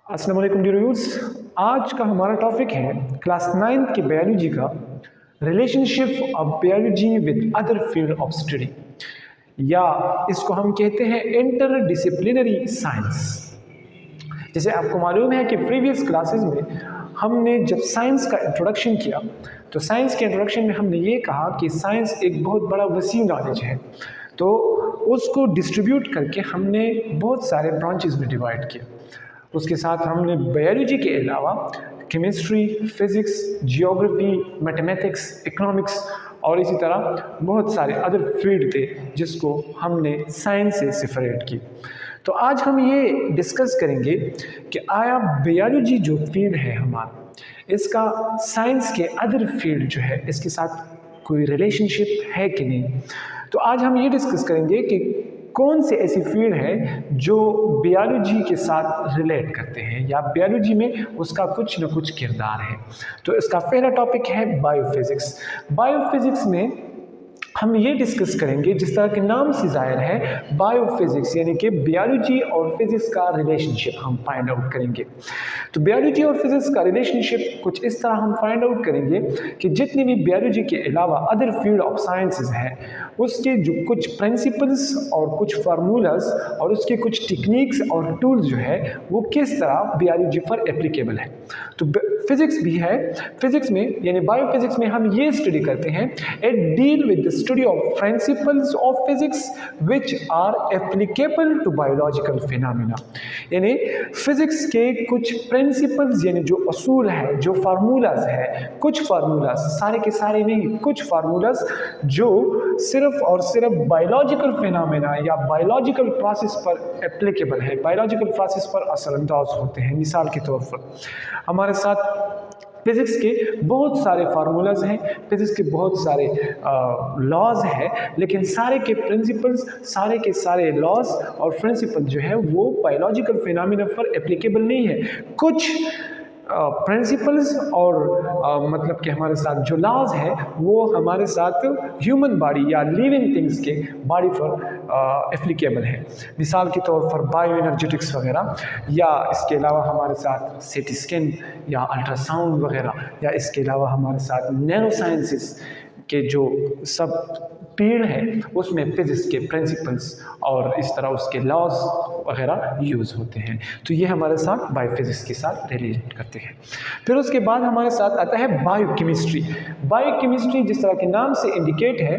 अस्सलाम वालेकुम dear viewers. आज का हमारा टॉपिक है क्लास 9 की बायोलॉजी का relationship of biology with other field of study, या इसको हम कहते हैं इंटर डिसिप्लिनरी साइंस। जैसे आपको मालूम है कि प्रीवियस क्लासेस में हमने जब साइंस का इंट्रोडक्शन किया तो साइंस के इंट्रोडक्शन में हमने ये कहा कि साइंस एक बहुत बड़ा वसीम नॉलेज है, तो उसको डिस्ट्रीब्यूट करके हमने बहुत सारे ब्रांचेस में डिवाइड किया। उसके साथ हमने बायोलॉजी के अलावा chemistry, physics, geography, mathematics, economics और इसी तरह बहुत सारे अदर फील्ड थे जिसको हमने साइंस से सेपरेट की। तो आज हम ये डिस्कस करेंगे कि आया बायोलॉजी जो फील्ड है हमारा, इसका साइंस के अदर फील्ड जो है इसके साथ कोई रिलेशनशिप है कि नहीं। तो आज हम ये डिस्कस करेंगे कि कौन से ऐसी फील्ड है जो बायोलॉजी के साथ रिलेट करते हैं या बायोलॉजी में उसका कुछ न कुछ किरदार है। तो इसका पहला टॉपिक है बायोफिज़िक्स। बायोफिज़िक्स में हम ये डिस्कस करेंगे, जिस तरह के नाम से जाहिर है, बायोफिज़िक्स यानी कि बायोलॉजी और फिज़िक्स का रिलेशनशिप हम फाइंड आउट करेंगे। तो बायोलॉजी और फिज़िक्स का रिलेशनशिप कुछ इस तरह हम फाइंड आउट करेंगे कि जितनी भी बायोलॉजी के अलावा अदर फील्ड ऑफ साइंसेस हैं उसके जो कुछ प्रिंसिपल्स और कुछ फार्मूलाज और उसके कुछ टेक्निक्स और टूल्स जो है वो किस तरह बायोलॉजी पर एप्लीकेबल है। तो फिज़िक्स भी है, फिज़िक्स में यानी बायोफिज़िक्स में हम ये स्टडी करते हैं, it deal with the study of principles of physics which are applicable to biological phenomena. यानी फिज़िक्स के कुछ प्रिंसिपल्स यानी जो असूल है, जो फार्मूलाज है, कुछ फार्मूलाज, सारे के सारे नहीं, कुछ फार्मूलाज जो सिर्फ और सिर्फ बायोलॉजिकल फिनोमेना या बायोलॉजिकल प्रोसेस पर एप्लीकेबल है, बायोलॉजिकल प्रोसेस पर असरअंदाज होते हैं। मिसाल के तौर पर हमारे साथ फिज़िक्स के बहुत सारे फार्मूलाज हैं, फिज़िक्स के बहुत सारे लॉज हैं, लेकिन सारे के प्रिंसिपल्स, सारे के सारे लॉज और प्रिंसिपल जो है वो बायोलॉजिकल फिनोमेना पर एप्लीकेबल नहीं है। कुछ प्रिंसिपल्स और मतलब कि हमारे साथ जो लॉज है वो हमारे साथ ह्यूमन बॉडी या लिविंग थिंग्स के बॉडी पर एप्लीकेबल है। मिसाल के तौर पर बायो एनर्जेटिक्स वगैरह, या इसके अलावा हमारे साथ सीटी स्कैन या अल्ट्रासाउंड वगैरह, या इसके अलावा हमारे साथ नैनो साइंसेस के जो सब फील्ड है उसमें फिज़िक्स के प्रिंसिपल्स और इस तरह उसके लॉज वगैरह यूज़ होते हैं। तो ये हमारे साथ बायोफिज़िक्स के साथ रिलेट करते हैं। फिर उसके बाद हमारे साथ आता है बायोकेमिस्ट्री। बायोकेमिस्ट्री जिस तरह के नाम से इंडिकेट है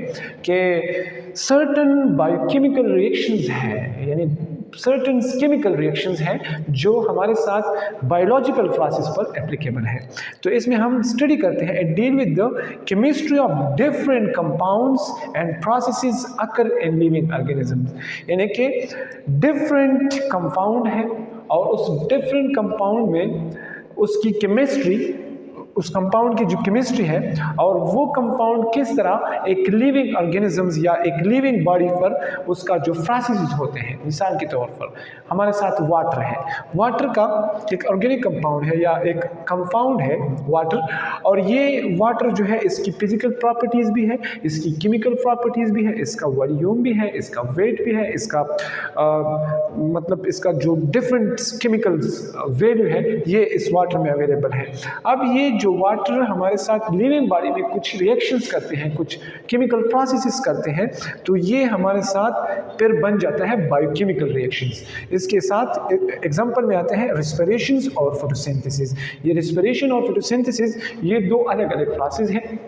कि सर्टन बायोकेमिकल रिएक्शंस हैं, यानी सर्टन केमिकल रिएक्शंस हैं जो हमारे साथ बायोलॉजिकल प्रोसेस पर एप्लीकेबल है। तो इसमें हम स्टडी करते हैं, it deal with the chemistry of different compounds and processes occur in living organisms. यानी कि डिफरेंट कंपाउंड है और उस डिफरेंट कंपाउंड में उसकी केमिस्ट्री, उस कंपाउंड की जो केमिस्ट्री है और वो कंपाउंड किस तरह एक लिविंग ऑर्गेनिजम्स या एक लिविंग बॉडी पर उसका जो प्रोसेसेस होते हैं। मिसाल के तौर पर हमारे साथ वाटर है, वाटर का एक ऑर्गेनिक कंपाउंड है या एक कंपाउंड है वाटर, और ये वाटर जो है इसकी फिजिकल प्रॉपर्टीज़ भी है, इसकी केमिकल प्रॉपर्टीज़ भी है, इसका वॉल्यूम भी है, इसका वेट भी है, इसका मतलब इसका जो डिफरेंट केमिकल्स वैल्यू है ये इस वाटर में अवेलेबल है। अब ये जो वाटर हमारे साथ लिविंग बॉडी में कुछ रिएक्शंस करते हैं, कुछ केमिकल प्रोसेसेस करते हैं, तो ये हमारे साथ फिर बन जाता है बायोकेमिकल रिएक्शंस। इसके साथ एग्जांपल में आते हैं रेस्पिरेशंस और फोटोसिंथेसिस। ये रेस्पिरेशन और फोटोसिंथेसिस ये दो अलग अलग प्रोसेस हैं।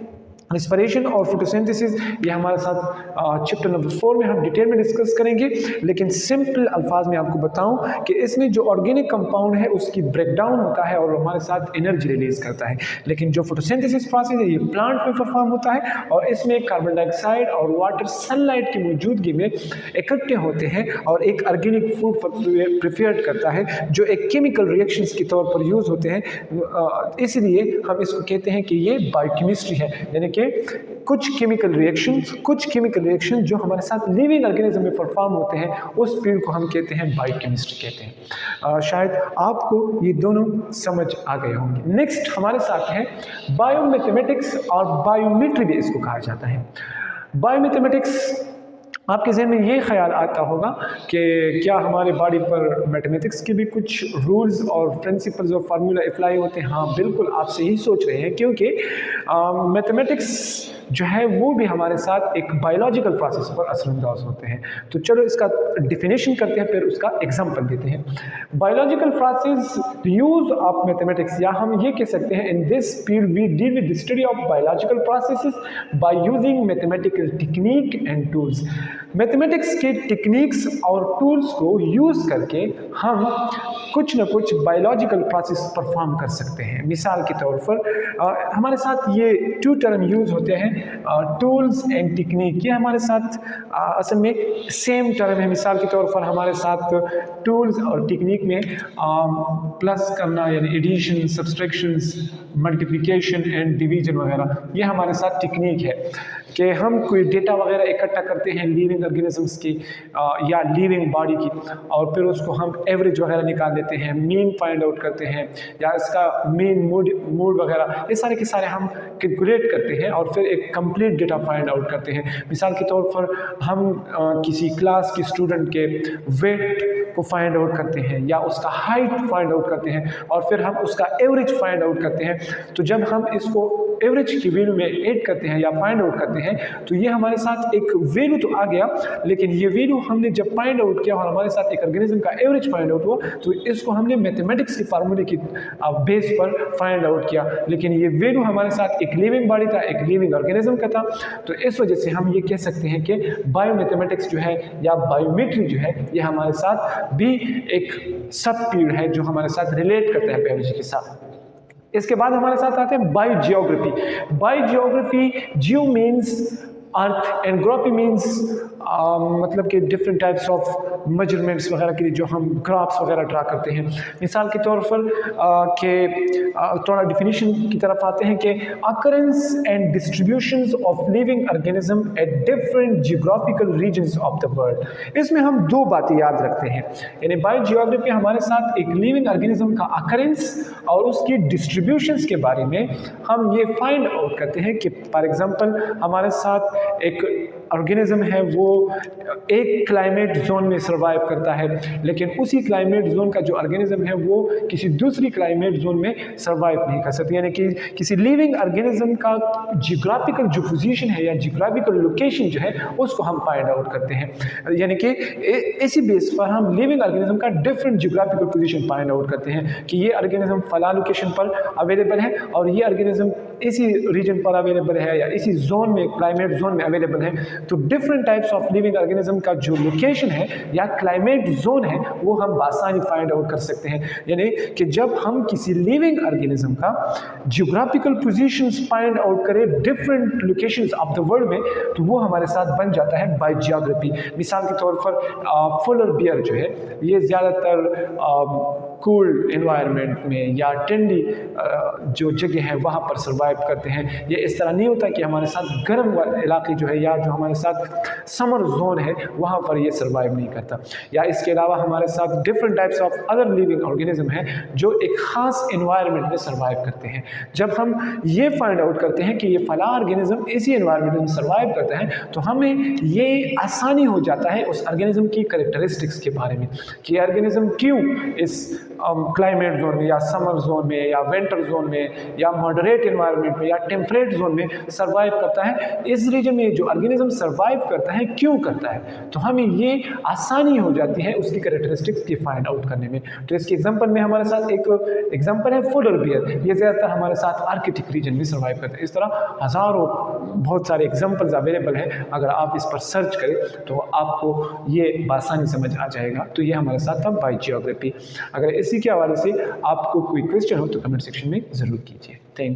रेस्पिरेशन और फोटोसिंथेसिस ये हमारे साथ चैप्टर नंबर 4 में हम डिटेल में डिस्कस करेंगे, लेकिन सिंपल अल्फाज में आपको बताऊं कि इसमें जो ऑर्गेनिक कंपाउंड है उसकी ब्रेकडाउन होता है और हमारे साथ एनर्जी रिलीज करता है, लेकिन जो फोटोसिंथेसिस प्रोसेस है ये प्लांट में परफॉर्म होता है और इसमें कार्बन डाइऑक्साइड और वाटर सनलाइट की मौजूदगी में इकट्ठे होते हैं और एक ऑर्गेनिक फूड प्रिपेयर करता है जो एक केमिकल रिएक्शंस के तौर पर यूज़ होते हैं। इसलिए हम इसको कहते हैं कि ये बायोकेमिस्ट्री है, यानी कुछ केमिकल रिएक्शन जो हमारे साथ लिविंग ऑर्गेनिज्म में परफॉर्म होते हैं उस फील्ड को हम कहते हैं बायोकेमिस्ट्री कहते हैं। शायद आपको ये दोनों समझ आ गए होंगे। नेक्स्ट हमारे साथ है बायोमैथमेटिक्स और बायोमेट्री भी इसको कहा जाता है। बायोमैथमेटिक्स आपके जहन में ये ख्याल आता होगा कि क्या हमारे बॉडी पर मैथमेटिक्स के भी कुछ रूल्स और प्रिंसिपल्स और फार्मूला अप्लाई होते हैं? हाँ बिल्कुल, आप सही सोच रहे हैं, क्योंकि मैथमेटिक्स जो है वो भी हमारे साथ एक बायोलॉजिकल प्रोसेस पर असरअंदाज होते हैं। तो चलो इसका डिफिनेशन करते हैं, फिर उसका एग्जांपल देते हैं। Biological process use of mathematics, या हम ये कह सकते हैं in this field we deal with the study of biological processes by using mathematical technique and tools. Mathematics के टेक्निक्स और टूल्स को यूज़ करके हम कुछ न कुछ बायोलॉजिकल प्रोसेस परफॉर्म कर सकते हैं। मिसाल के तौर पर हमारे साथ ये टू टर्म यूज़ होते हैं, टूल्स एंड टेक्निक। ये हमारे साथ असल में सेम टर्म है। मिसाल के तौर पर हमारे साथ टूल्स और टेक्निक में प्लस करना यानी addition, subtractions, multiplication and division वगैरह, ये हमारे साथ टेक्निक है कि हम कोई डेटा वगैरह इकट्ठा करते हैं लिविंग ऑर्गेनिजम्स की या लिविंग बॉडी की, और फिर उसको हम एवरेज वगैरह निकाल देते हैं, मीन फाइंड आउट करते हैं, या इसका मीन मूड वगैरह, ये सारे के सारे हम कैलकुलेट करते हैं और फिर एक कंप्लीट डेटा फाइंड आउट करते हैं। मिसाल के तौर पर हम किसी क्लास के स्टूडेंट के वेट को फाइंड आउट करते हैं या उसका हाइट फाइंड आउट करते हैं और फिर हम उसका एवरेज फाइंड आउट करते हैं। तो जब हम इसको एवरेज की वैल्यू में ऐड करते हैं या फाइंड आउट करते हैं तो ये हमारे साथ एक वैल्यू तो आ गया, लेकिन ये वैल्यू हमने जब फाइंड आउट किया और हमारे साथ एक ऑर्गेनिज्म का एवरेज फाइंड आउट हुआ, तो इसको हमने मैथमेटिक्स के फार्मूले की बेस पर फाइंड आउट किया, लेकिन ये वैल्यू हमारे साथ एक लिविंग बॉडी था, एक लिविंग ऑर्गेनिज्म का था। तो इस वजह से हम ये कह सकते हैं कि बायोमैथमेटिक्स जो है या बायोमेट्री जो है ये हमारे साथ भी एक सब फील्ड है जो हमारे साथ रिलेट करते हैं बायोलॉजी के साथ। इसके बाद हमारे साथ आते हैं biogeography. Biogeography, Jio means earth and graphy means मतलब कि डिफरेंट टाइप्स ऑफ मेजरमेंट्स वगैरह के लिए जो हम ग्राफ्स वगैरह ड्रा करते हैं। मिसाल के तौर पर थोड़ा डिफिनीशन की तरफ आते हैं कि occurrence and distributions of living organism at different geographical regions of the world. इसमें हम दो बातें याद रखते हैं, यानी बायोजियोग्राफी हमारे साथ एक लिविंग ऑर्गेनिज्म का अकरेंस और उसकी डिस्ट्रीब्यूशंस के बारे में हम ये फाइंड आउट करते हैं कि फॉर एग्जांपल हमारे साथ एक ऑर्गेनिज्म है वो एक क्लाइमेट जोन में सर्वाइव करता है, लेकिन उसी क्लाइमेट जोन का जो ऑर्गेनिज्म है वो किसी दूसरी क्लाइमेट जोन में सर्वाइव नहीं कर सकती। यानी कि किसी लिविंग ऑर्गेनिज्म का जियोग्राफिकल जो पोजीशन है या जियोग्राफिकल लोकेशन जो है उसको हम फाइंड आउट करते हैं। यानी कि इसी बेस पर हम लिविंग ऑर्गेनिज्म का different geographical position find out करते हैं कि ये ऑर्गेनिज्म फला लोकेशन पर अवेलेबल है और ये ऑर्गेनिज्म इसी रीजन पर अवेलेबल है या इसी जोन में, क्लाइमेट जोन में अवेलेबल है। तो different types of living organism का जो लोकेशन है या क्लाइमेट जोन है वो हम बासानी फाइंड आउट कर सकते हैं। यानी कि जब हम किसी लिविंग ऑर्गेनिज्म का जियोग्राफिकल पोजीशंस फाइंड आउट करें different locations of the world में, तो वो हमारे साथ बन जाता है बायोजियोग्राफी। मिसाल के तौर पर पोलर बियर जो है ये ज़्यादातर कूल एनवायरनमेंट में या ठंडी जो जगह है वहाँ पर सर्वाइव करते हैं। ये इस तरह नहीं होता कि हमारे साथ गर्म इलाके जो है या जो हमारे साथ समर जोन है वहाँ पर ये सर्वाइव नहीं करता। या इसके अलावा हमारे साथ different types of other living organism है जो एक ख़ास एनवायरनमेंट में सर्वाइव करते हैं। जब हम ये फाइंड आउट करते हैं कि ये फला ऑर्गेनिज्म इसी एनवायरनमेंट में सर्वाइव करता है, तो हमें ये आसानी हो जाता है उस ऑर्गेनिज्म की कैरेक्टरिस्टिक्स के बारे में कि ऑर्गेनिज्म क्यों इस क्लाइमेट जोन में या समर जोन में या विंटर जोन में या मॉडरेट एनवायरनमेंट में या टेम्परेट जोन में सर्वाइव करता है। इस रीजन में जो ऑर्गेनिज्म सर्वाइव करता है क्यों करता है, तो हमें ये आसानी हो जाती है उसकी कैरेक्टरिस्टिक्स की फाइंड आउट करने में। तो इसके एग्जांपल में हमारे साथ एक एग्जांपल है पोलर बियर, ये ज़्यादातर हमारे साथ आर्कटिक रीजन में सर्वाइव करते हैं। इस तरह हज़ारों बहुत सारे एग्जाम्पल्स अवेलेबल हैं, अगर आप इस पर सर्च करें तो आपको ये बासानी समझ आ जाएगा। तो ये हमारे साथ था बायोजियोग्राफी। अगर इसी के हवाले से आपको कोई क्वेश्चन हो तो कमेंट सेक्शन में ज़रूर कीजिए। Thank you.